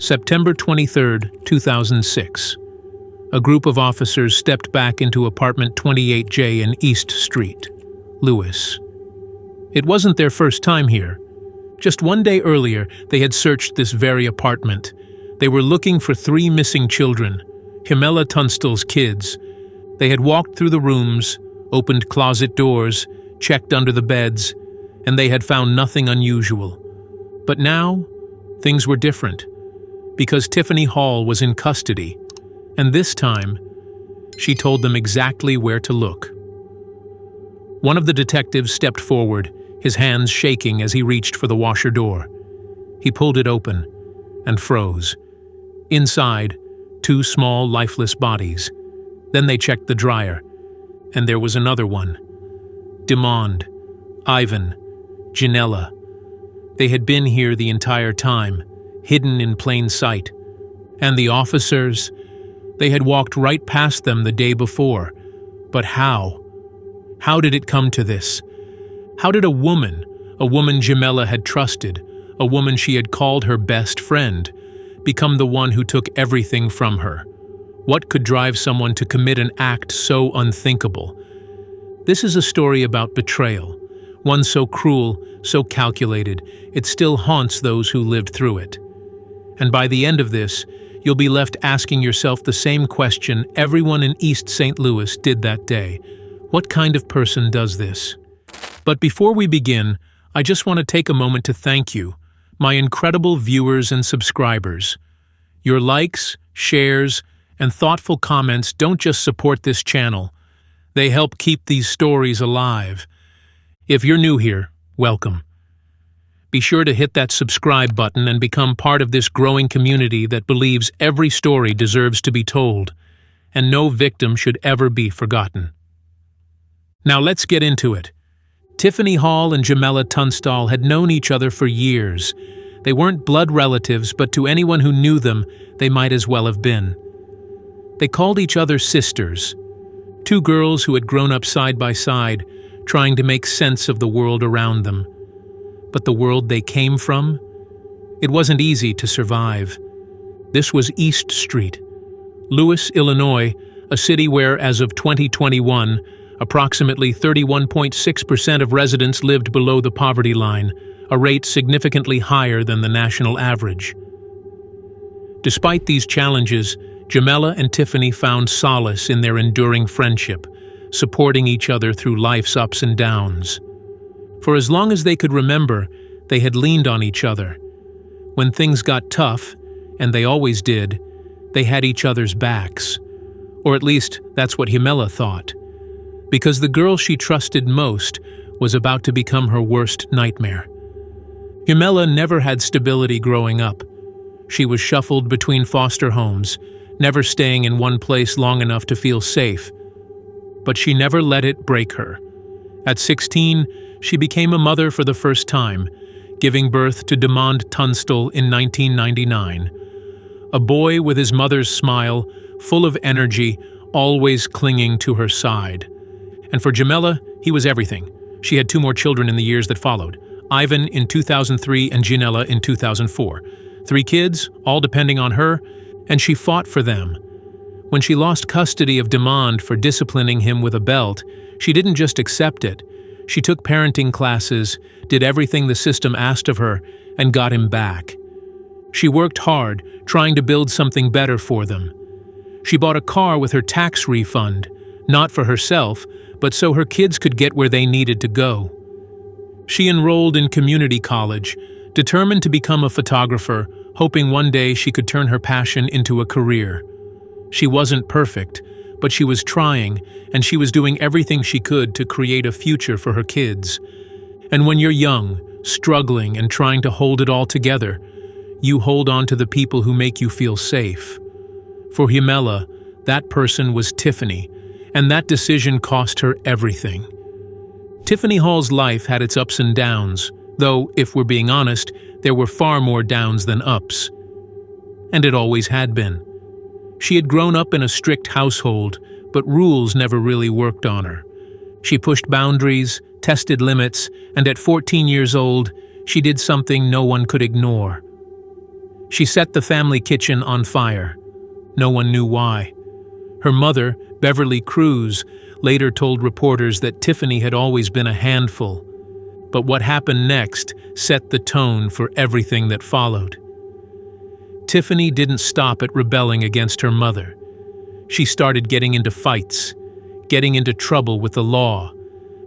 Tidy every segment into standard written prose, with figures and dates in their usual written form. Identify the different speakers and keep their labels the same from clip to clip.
Speaker 1: September 23, 2006. A group of officers stepped back into apartment 28J in East Street, Lewis. It wasn't their first time here. Just one day earlier, they had searched this very apartment. They were looking for 3 missing children, Jimella Tunstall's kids. They had walked through the rooms, opened closet doors, checked under the beds, and they had found nothing unusual. But now, things were different, because Tiffany Hall was in custody, and this time, she told them exactly where to look. One of the detectives stepped forward, his hands shaking as he reached for the washer door. He pulled it open and froze. Inside, 2 small, lifeless bodies. Then they checked the dryer, and there was another one. Demond, Ivan, Jimella. They had been here the entire time, hidden in plain sight. And the officers? They had walked right past them the day before. But how? How did it come to this? How did a woman Jimella had trusted, a woman she had called her best friend, become the one who took everything from her? What could drive someone to commit an act so unthinkable? This is a story about betrayal, one so cruel, so calculated, it still haunts those who lived through it. And by the end of this, you'll be left asking yourself the same question everyone in East St. Louis did that day. What kind of person does this? But before we begin, I just want to take a moment to thank you, my incredible viewers and subscribers. Your likes, shares, and thoughtful comments don't just support this channel, they help keep these stories alive. If you're new here, welcome. Be sure to hit that subscribe button and become part of this growing community that believes every story deserves to be told, and no victim should ever be forgotten. Now let's get into it. Tiffany Hall and Jimella Tunstall had known each other for years. They weren't blood relatives, but to anyone who knew them, they might as well have been. They called each other sisters, 2 girls who had grown up side by side, trying to make sense of the world around them. But the world they came from? It wasn't easy to survive. This was East Street, Lewis, Illinois, a city where, as of 2021, approximately 31.6% of residents lived below the poverty line, a rate significantly higher than the national average. Despite these challenges, Jimella and Tiffany found solace in their enduring friendship, supporting each other through life's ups and downs. For as long as they could remember, they had leaned on each other. When things got tough, and they always did, they had each other's backs. Or at least, that's what Jimella thought. Because the girl she trusted most was about to become her worst nightmare. Jimella never had stability growing up. She was shuffled between foster homes, never staying in one place long enough to feel safe. But she never let it break her. At 16, she became a mother for the first time, giving birth to Demond Tunstall in 1999. A boy with his mother's smile, full of energy, always clinging to her side. And for Jimella, he was everything. She had 2 more children in the years that followed, Ivan in 2003 and Jimella in 2004. 3 kids, all depending on her, and she fought for them. When she lost custody of Demond for disciplining him with a belt, she didn't just accept it. She took parenting classes, did everything the system asked of her, and got him back. She worked hard, trying to build something better for them. She bought a car with her tax refund, not for herself, but so her kids could get where they needed to go. She enrolled in community college, determined to become a photographer, hoping one day she could turn her passion into a career. She wasn't perfect, but she was trying, and she was doing everything she could to create a future for her kids. And when you're young, struggling, and trying to hold it all together, you hold on to the people who make you feel safe. For Jimella, that person was Tiffany, and that decision cost her everything. Tiffany Hall's life had its ups and downs, though, if we're being honest, there were far more downs than ups. And it always had been. She had grown up in a strict household, but rules never really worked on her. She pushed boundaries, tested limits, and at 14 years old, she did something no one could ignore. She set the family kitchen on fire. No one knew why. Her mother, Beverly Cruz, later told reporters that Tiffany had always been a handful. But what happened next set the tone for everything that followed. Tiffany didn't stop at rebelling against her mother. She started getting into fights, getting into trouble with the law.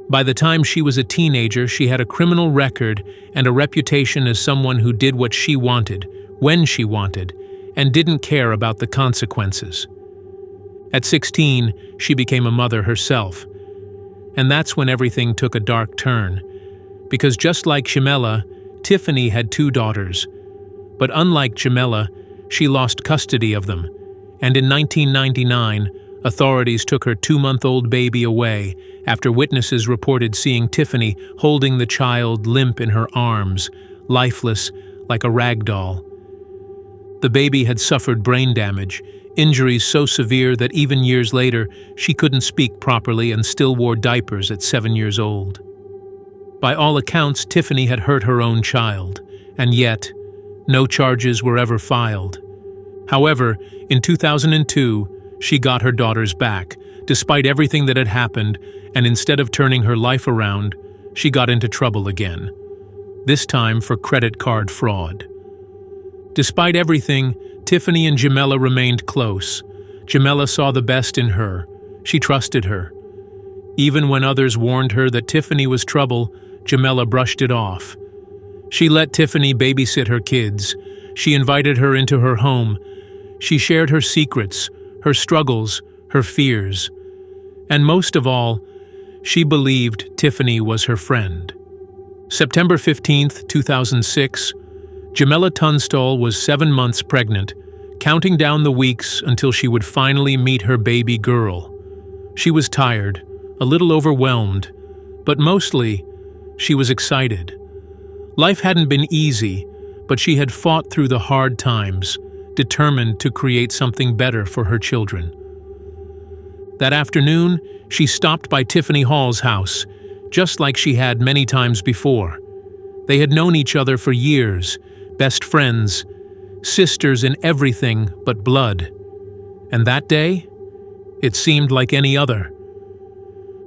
Speaker 1: By the time she was a teenager, she had a criminal record and a reputation as someone who did what she wanted, when she wanted, and didn't care about the consequences. At 16, she became a mother herself. And that's when everything took a dark turn. Because just like Jimella, Tiffany had 2 daughters. But unlike Jimella, she lost custody of them. And in 1999, authorities took her 2-month-old baby away after witnesses reported seeing Tiffany holding the child limp in her arms, lifeless like a rag doll. The baby had suffered brain damage, injuries so severe that even years later she couldn't speak properly and still wore diapers at 7 years old. By all accounts, Tiffany had hurt her own child, and yet, no charges were ever filed. However, in 2002, she got her daughters back, despite everything that had happened, and instead of turning her life around, she got into trouble again. This time for credit card fraud. Despite everything, Tiffany and Jimella remained close. Jimella saw the best in her. She trusted her. Even when others warned her that Tiffany was trouble, Jimella brushed it off. She let Tiffany babysit her kids. She invited her into her home. She shared her secrets, her struggles, her fears. And most of all, she believed Tiffany was her friend. September 15, 2006, Jimella Tunstall was 7 months pregnant, counting down the weeks until she would finally meet her baby girl. She was tired, a little overwhelmed, but mostly, she was excited. Life hadn't been easy, but she had fought through the hard times, determined to create something better for her children. That afternoon, she stopped by Tiffany Hall's house, just like she had many times before. They had known each other for years, best friends, sisters in everything but blood. And that day, it seemed like any other.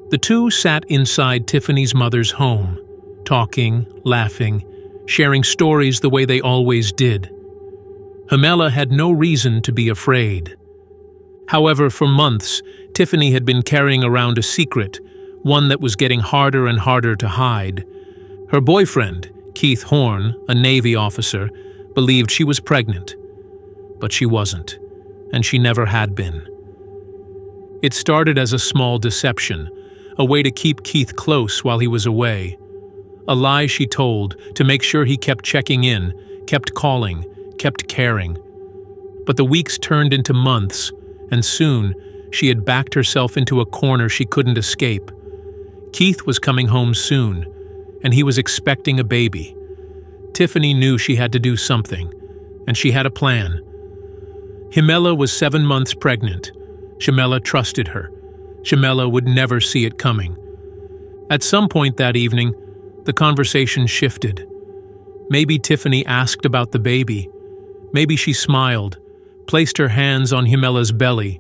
Speaker 1: The two sat inside Tiffany's mother's home, talking, laughing, sharing stories the way they always did. Jimella had no reason to be afraid. However, for months, Tiffany had been carrying around a secret, one that was getting harder and harder to hide. Her boyfriend, Keith Horn, a Navy officer, believed she was pregnant. But she wasn't, and she never had been. It started as a small deception, a way to keep Keith close while he was away. A lie she told to make sure he kept checking in, kept calling, kept caring. But the weeks turned into months, and soon she had backed herself into a corner she couldn't escape. Keith was coming home soon, and he was expecting a baby. Tiffany knew she had to do something, and she had a plan. Jimella was 7 months pregnant. Jimella trusted her. Jimella would never see it coming. At some point that evening, the conversation shifted. Maybe Tiffany asked about the baby. Maybe she smiled, placed her hands on Jimella's belly,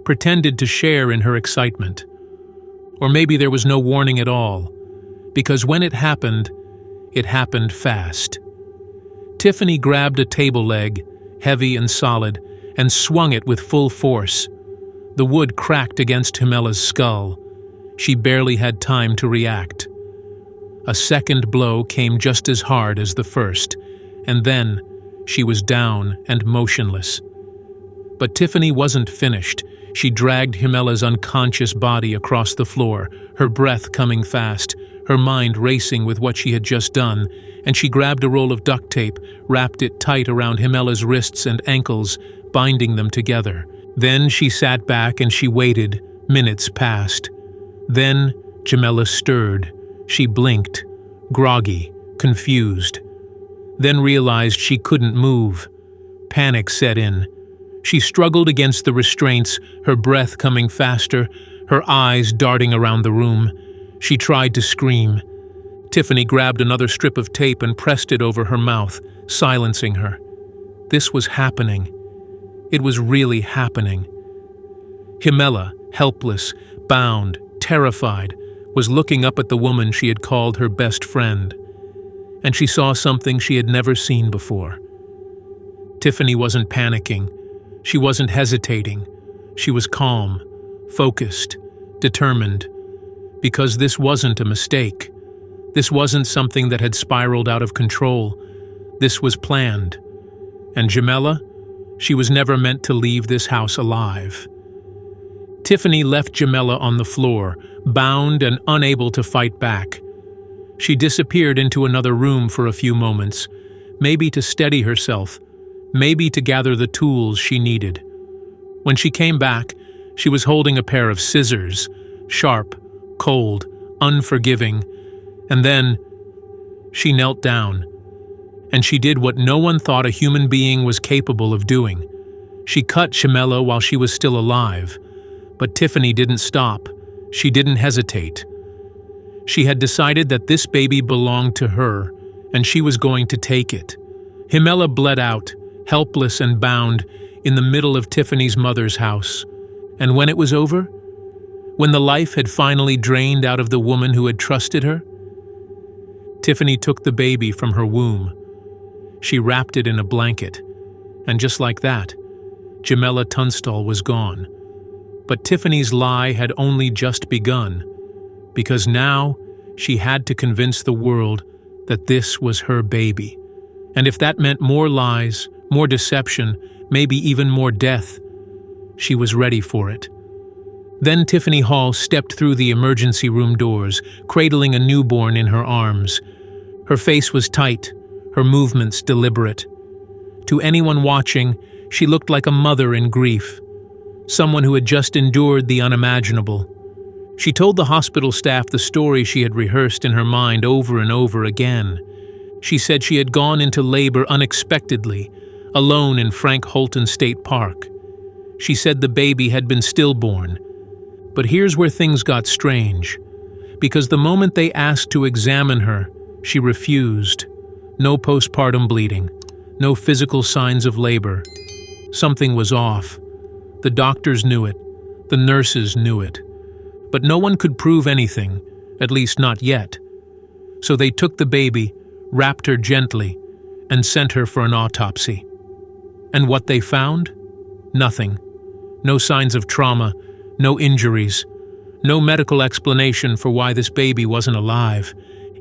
Speaker 1: pretended to share in her excitement. Or maybe there was no warning at all, because when it happened fast. Tiffany grabbed a table leg, heavy and solid, and swung it with full force. The wood cracked against Jimella's skull. She barely had time to react. A second blow came just as hard as the first, and then she was down and motionless. But Tiffany wasn't finished. She dragged Jimella's unconscious body across the floor, her breath coming fast, her mind racing with what she had just done, and she grabbed a roll of duct tape, wrapped it tight around Jimella's wrists and ankles, binding them together. Then she sat back and she waited. Minutes passed. Then Jimella stirred. She blinked, groggy, confused. Then realized she couldn't move. Panic set in. She struggled against the restraints, her breath coming faster, her eyes darting around the room. She tried to scream. Tiffany grabbed another strip of tape and pressed it over her mouth, silencing her. This was happening. It was really happening. Jimella, helpless, bound, terrified, was looking up at the woman she had called her best friend, and she saw something she had never seen before. Tiffany wasn't panicking. She wasn't hesitating. She was calm, focused, determined, because this wasn't a mistake. This wasn't something that had spiraled out of control. This was planned. And Jimella, she was never meant to leave this house alive. Tiffany left Jimella on the floor, bound and unable to fight back. She disappeared into another room for a few moments, maybe to steady herself, maybe to gather the tools she needed. When she came back, she was holding a pair of scissors, sharp, cold, unforgiving, and then she knelt down. And she did what no one thought a human being was capable of doing. She cut Jimella while she was still alive. But Tiffany didn't stop. She didn't hesitate. She had decided that this baby belonged to her, and she was going to take it. Jimella bled out, helpless and bound, in the middle of Tiffany's mother's house. And when it was over, when the life had finally drained out of the woman who had trusted her, Tiffany took the baby from her womb. She wrapped it in a blanket, and just like that, Jimella Tunstall was gone. But Tiffany's lie had only just begun, because now she had to convince the world that this was her baby. And if that meant more lies, more deception, maybe even more death, she was ready for it. Then Tiffany Hall stepped through the emergency room doors, cradling a newborn in her arms. Her face was tight, her movements deliberate. To anyone watching, she looked like a mother in grief, someone who had just endured the unimaginable. She told the hospital staff the story she had rehearsed in her mind over and over again. She said she had gone into labor unexpectedly, alone in Frank Holton State Park. She said the baby had been stillborn. But here's where things got strange, because the moment they asked to examine her, she refused. No postpartum bleeding, no physical signs of labor. Something was off. The doctors knew it. The nurses knew it. But no one could prove anything, at least not yet. So they took the baby, wrapped her gently, and sent her for an autopsy. And what they found? Nothing. No signs of trauma, no injuries, no medical explanation for why this baby wasn't alive.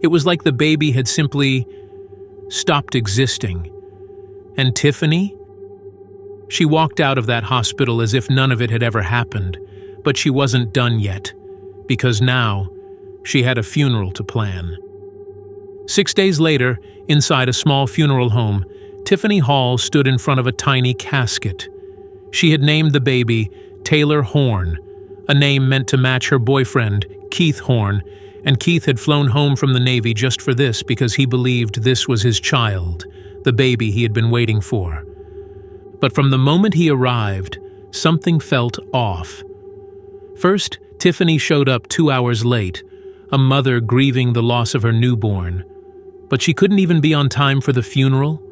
Speaker 1: It was like the baby had simply stopped existing. And Tiffany? She walked out of that hospital as if none of it had ever happened, but she wasn't done yet, because now she had a funeral to plan. 6 days later, inside a small funeral home, Tiffany Hall stood in front of a tiny casket. She had named the baby Taylor Horn, a name meant to match her boyfriend, Keith Horn, and Keith had flown home from the Navy just for this because he believed this was his child, the baby he had been waiting for. But from the moment he arrived, something felt off. First, Tiffany showed up 2 hours late, a mother grieving the loss of her newborn. But she couldn't even be on time for the funeral.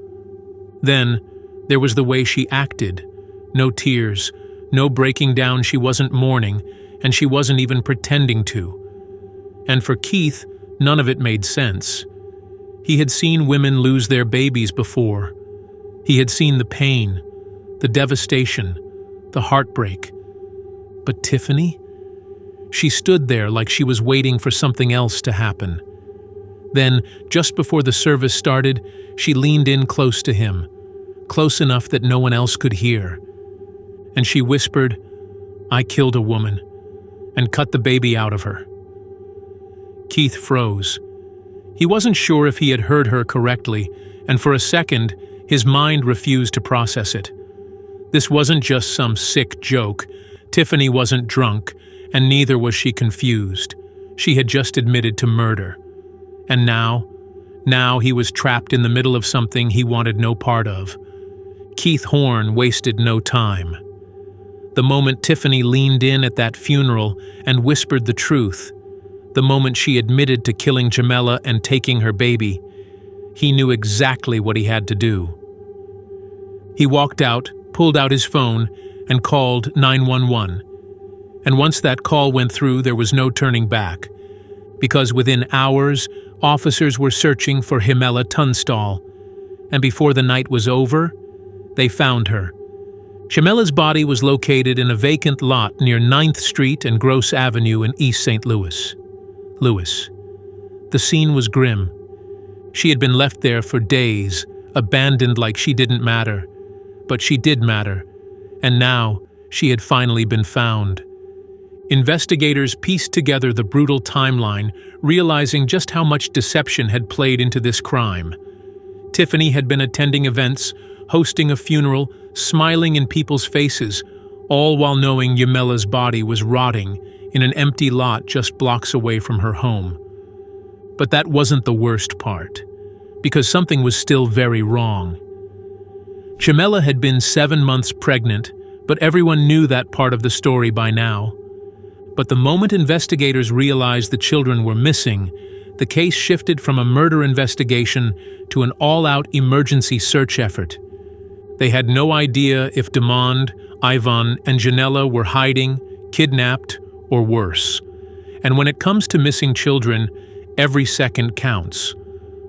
Speaker 1: Then, there was the way she acted. No tears, no breaking down. She wasn't mourning, and she wasn't even pretending to. And for Keith, none of it made sense. He had seen women lose their babies before. He had seen the pain, the devastation, the heartbreak. But Tiffany? She stood there like she was waiting for something else to happen. Then, just before the service started, she leaned in close to him, close enough that no one else could hear. And she whispered, "I killed a woman, and cut the baby out of her." Keith froze. He wasn't sure if he had heard her correctly, and for a second, his mind refused to process it. This wasn't just some sick joke. Tiffany wasn't drunk, and neither was she confused. She had just admitted to murder. And now he was trapped in the middle of something he wanted no part of. Keith Horn wasted no time. The moment Tiffany leaned in at that funeral and whispered the truth, the moment she admitted to killing Jimella and taking her baby, he knew exactly what he had to do. He walked out, pulled out his phone, and called 911. And once that call went through, there was no turning back, because within hours, officers were searching for Jimella Tunstall, and before the night was over, they found her. Jimella's body was located in a vacant lot near 9th Street and Gross Avenue in East St. Louis. The scene was grim. She had been left there for days, abandoned like she didn't matter. But she did matter, and now she had finally been found. Investigators pieced together the brutal timeline, realizing just how much deception had played into this crime. Tiffany had been attending events, hosting a funeral, smiling in people's faces, all while knowing Jimella's body was rotting in an empty lot just blocks away from her home. But that wasn't the worst part, because something was still very wrong. Jimella had been 7 months pregnant, but everyone knew that part of the story by now. But the moment investigators realized the children were missing, the case shifted from a murder investigation to an all-out emergency search effort. They had no idea if Demond, Ivan, and Janella were hiding, kidnapped, or worse. And when it comes to missing children, every second counts.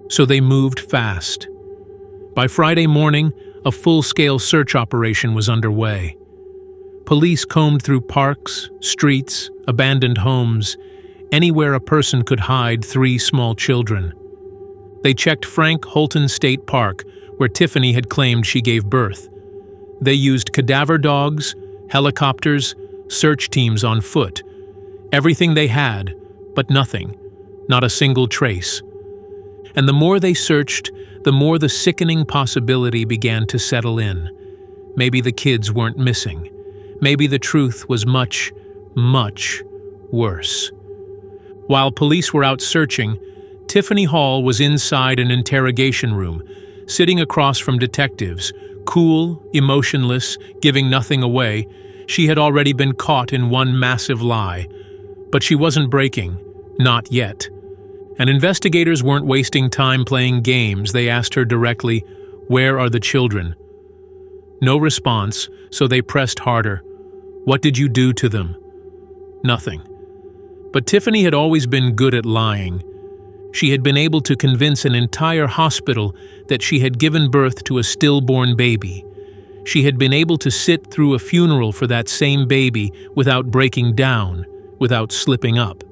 Speaker 1: So they moved fast. By Friday morning, a full-scale search operation was underway. Police combed through parks, streets, abandoned homes, anywhere a person could hide 3 small children. They checked Frank Holton State Park, where Tiffany had claimed she gave birth. They used cadaver dogs, helicopters, search teams on foot. Everything they had, but nothing, not a single trace. And the more they searched, the more the sickening possibility began to settle in. Maybe the kids weren't missing. Maybe the truth was much, much worse. While police were out searching, Tiffany Hall was inside an interrogation room, sitting across from detectives, cool, emotionless, giving nothing away. She had already been caught in one massive lie. But she wasn't breaking, not yet. And investigators weren't wasting time playing games. They asked her directly, "Where are the children?" No response, so they pressed harder. "What did you do to them?" Nothing. But Tiffany had always been good at lying. She had been able to convince an entire hospital that she had given birth to a stillborn baby. She had been able to sit through a funeral for that same baby without breaking down, without slipping up.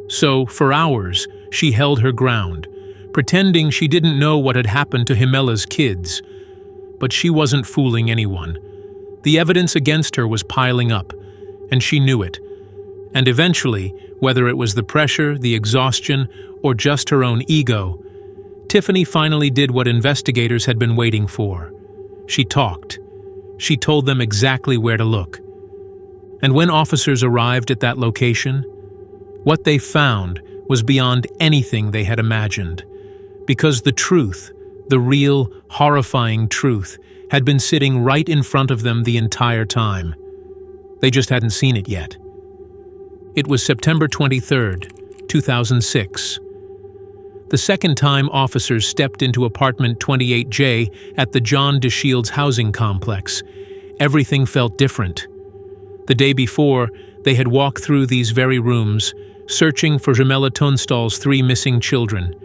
Speaker 1: So, for hours, she held her ground, pretending she didn't know what had happened to Jimella's kids. But she wasn't fooling anyone. The evidence against her was piling up, and she knew it. And eventually, whether it was the pressure, the exhaustion, or just her own ego, Tiffany finally did what investigators had been waiting for. She talked. She told them exactly where to look. And when officers arrived at that location, what they found was beyond anything they had imagined. Because the truth, the real, horrifying truth, had been sitting right in front of them the entire time. They just hadn't seen it yet. It was September 23rd, 2006. The second time officers stepped into apartment 28J at the John DeShields housing complex, everything felt different. The day before, they had walked through these very rooms, searching for Jimella Tunstall's 3 missing children.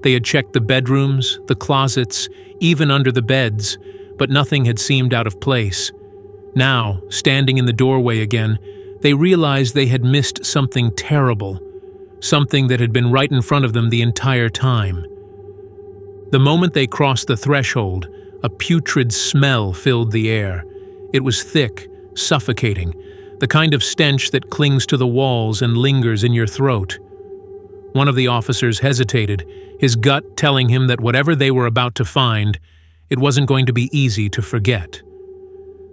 Speaker 1: They had checked the bedrooms, the closets, even under the beds, but nothing had seemed out of place. Now, standing in the doorway again, they realized they had missed something terrible, something that had been right in front of them the entire time. The moment they crossed the threshold, a putrid smell filled the air. It was thick, suffocating, the kind of stench that clings to the walls and lingers in your throat. One of the officers hesitated, his gut telling him that whatever they were about to find, it wasn't going to be easy to forget.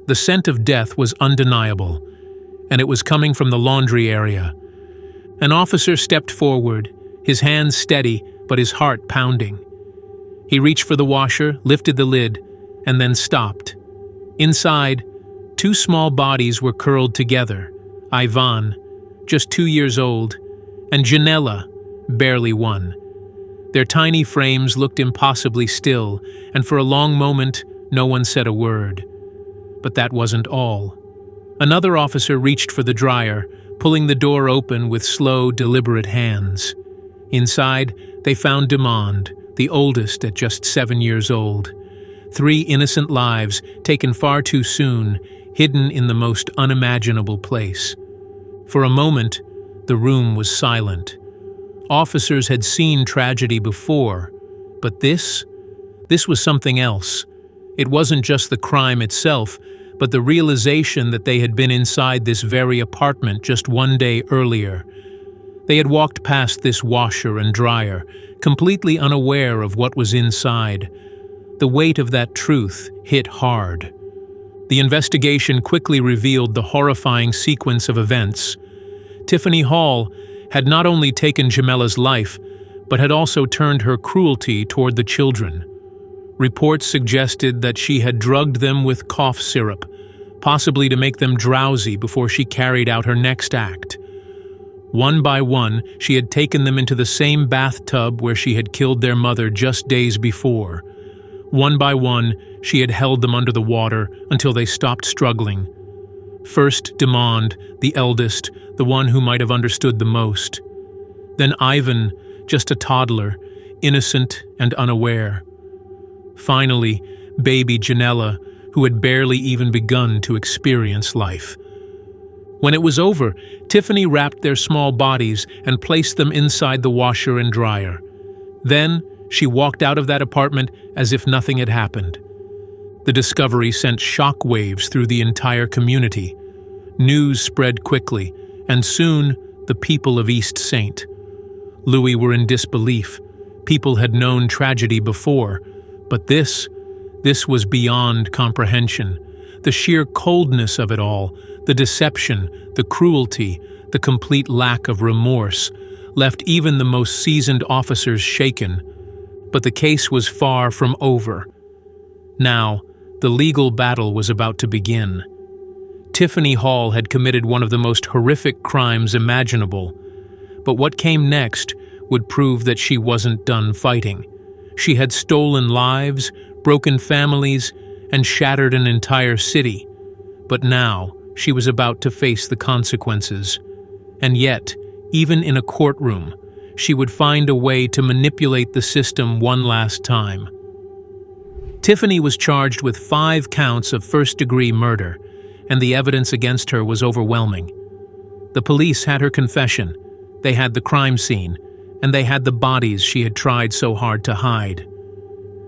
Speaker 1: The scent of death was undeniable, and it was coming from the laundry area. An officer stepped forward, his hands steady but his heart pounding. He reached for the washer, lifted the lid, and then stopped. Inside, 2 small bodies were curled together. Ivan, just 2 years old, and Janella, barely 1. Their tiny frames looked impossibly still, and for a long moment, No one said a word. But that wasn't all. Another officer reached for the dryer, pulling the door open with slow, deliberate hands. Inside, they found Demond, the oldest at just 7 years old. 3 innocent lives taken far too soon, hidden in the most unimaginable place. For a moment, the room was silent. Officers had seen tragedy before, but this was something else. It wasn't just the crime itself, but the realization that they had been inside this very apartment just 1 day earlier. They had walked past this washer and dryer, completely unaware of what was inside. The weight of that truth hit hard. The investigation quickly revealed the horrifying sequence of events. Tiffany Hall had not only taken Jimella's life, but had also turned her cruelty toward the children. Reports suggested that she had drugged them with cough syrup, possibly to make them drowsy before she carried out her next act. One by one, she had taken them into the same bathtub where she had killed their mother just days before. One by one, she had held them under the water until they stopped struggling. First Demond, the eldest, the one who might have understood the most. Then Ivan, just a toddler, innocent and unaware. Finally, baby Jimella, who had barely even begun to experience life. When it was over, Tiffany wrapped their small bodies and placed them inside the washer and dryer. Then, she walked out of that apartment as if nothing had happened. The discovery sent shock waves through the entire community. News spread quickly, and soon the people of East St. Louis were in disbelief. People had known tragedy before, but this was beyond comprehension. The sheer coldness of it all, the deception, the cruelty, the complete lack of remorse, left even the most seasoned officers shaken. But the case was far from over. Now, the legal battle was about to begin. Tiffany Hall had committed one of the most horrific crimes imaginable, but what came next would prove that she wasn't done fighting. She had stolen lives, broken families, and shattered an entire city. But now, she was about to face the consequences. And yet, even in a courtroom, she would find a way to manipulate the system one last time. Tiffany was charged with 5 counts of first-degree murder, and the evidence against her was overwhelming. The police had her confession, they had the crime scene, and they had the bodies she had tried so hard to hide.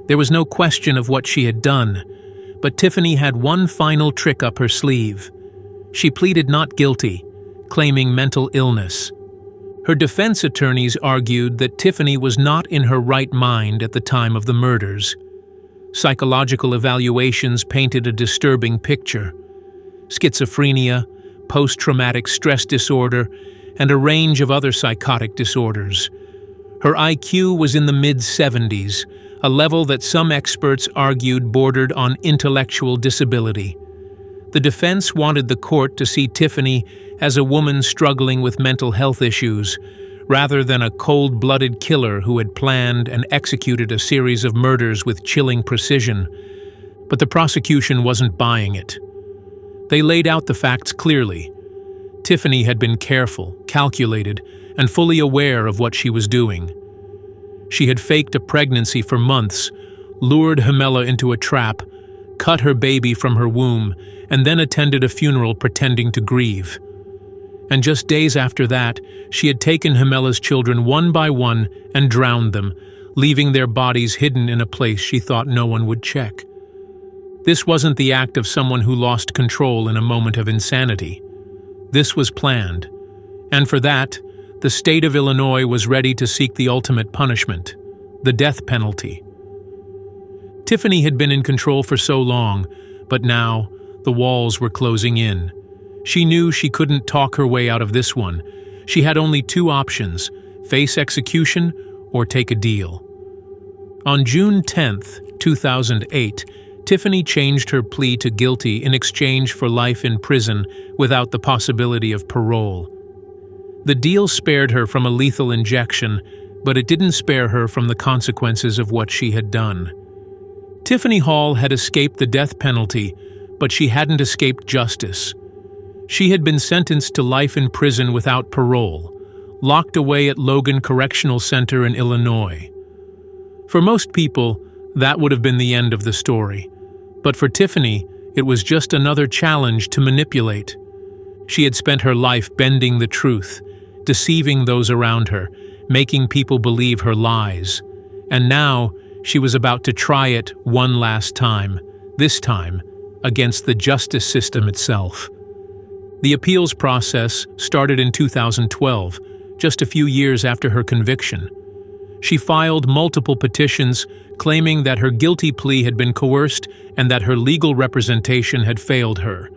Speaker 1: There was no question of what she had done, but Tiffany had one final trick up her sleeve. She pleaded not guilty, claiming mental illness. Her defense attorneys argued that Tiffany was not in her right mind at the time of the murders. Psychological evaluations painted a disturbing picture. Schizophrenia, post-traumatic stress disorder, and a range of other psychotic disorders. Her IQ was in the mid-70s, a level that some experts argued bordered on intellectual disability. The defense wanted the court to see Tiffany as a woman struggling with mental health issues, rather than a cold-blooded killer who had planned and executed a series of murders with chilling precision. But the prosecution wasn't buying it. They laid out the facts clearly. Tiffany had been careful, calculated, and fully aware of what she was doing. She had faked a pregnancy for months, lured Jimella into a trap, cut her baby from her womb, and then attended a funeral pretending to grieve. And just days after that, she had taken Jimella's children one by one and drowned them, leaving their bodies hidden in a place she thought no one would check. This wasn't the act of someone who lost control in a moment of insanity. This was planned, and for that, the state of Illinois was ready to seek the ultimate punishment, the death penalty. Tiffany had been in control for so long, but now the walls were closing in. She knew she couldn't talk her way out of this one. She had only 2 options: face execution or take a deal. On June 10, 2008, Tiffany changed her plea to guilty in exchange for life in prison without the possibility of parole. The deal spared her from a lethal injection, but it didn't spare her from the consequences of what she had done. Tiffany Hall had escaped the death penalty, but she hadn't escaped justice. She had been sentenced to life in prison without parole, locked away at Logan Correctional Center in Illinois. For most people, that would have been the end of the story. But for Tiffany, it was just another challenge to manipulate. She had spent her life bending the truth, deceiving those around her, making people believe her lies. And now, she was about to try it one last time, this time against the justice system itself. The appeals process started in 2012, just a few years after her conviction. She filed multiple petitions claiming that her guilty plea had been coerced and that her legal representation had failed her.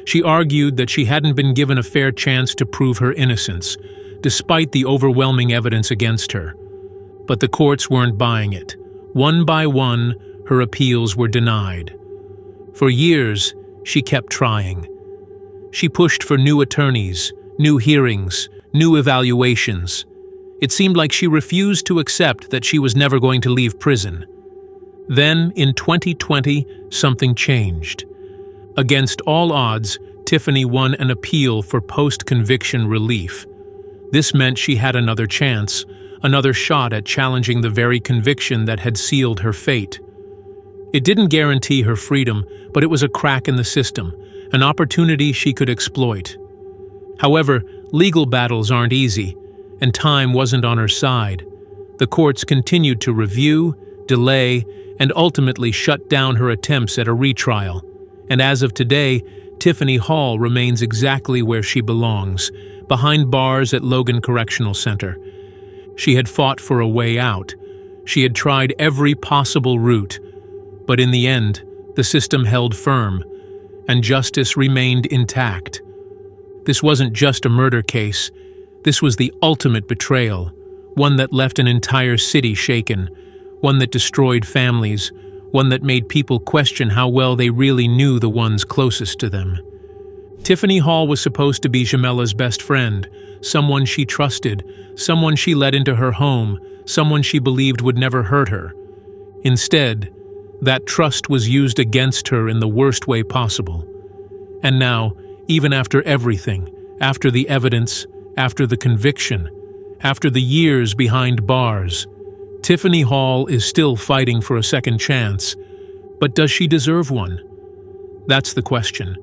Speaker 1: She argued that she hadn't been given a fair chance to prove her innocence, despite the overwhelming evidence against her. But the courts weren't buying it. One by one, her appeals were denied. For years, she kept trying. She pushed for new attorneys, new hearings, new evaluations. It seemed like she refused to accept that she was never going to leave prison. Then, in 2020, something changed. Against all odds, Tiffany won an appeal for post-conviction relief. This meant she had another chance, another shot at challenging the very conviction that had sealed her fate. It didn't guarantee her freedom, but it was a crack in the system, an opportunity she could exploit. However, legal battles aren't easy, and time wasn't on her side. The courts continued to review, delay, and ultimately shut down her attempts at a retrial. And as of today, Tiffany Hall remains exactly where she belongs, behind bars at Logan Correctional Center. She had fought for a way out. She had tried every possible route. But in the end, the system held firm, and justice remained intact. This wasn't just a murder case. This was the ultimate betrayal, one that left an entire city shaken, one that destroyed families, one that made people question how well they really knew the ones closest to them. Tiffany Hall was supposed to be Jimella's best friend, someone she trusted, someone she let into her home, someone she believed would never hurt her. Instead, that trust was used against her in the worst way possible. And now, even after everything, after the evidence, after the conviction, after the years behind bars, Tiffany Hall is still fighting for a second chance. But does she deserve one? That's the question.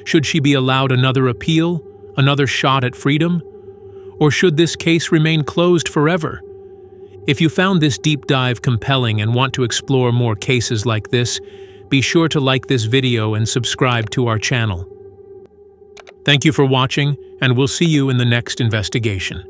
Speaker 1: Should she be allowed another appeal, another shot at freedom? Or should this case remain closed forever? If you found this deep dive compelling and want to explore more cases like this, be sure to like this video and subscribe to our channel. Thank you for watching, and we'll see you in the next investigation.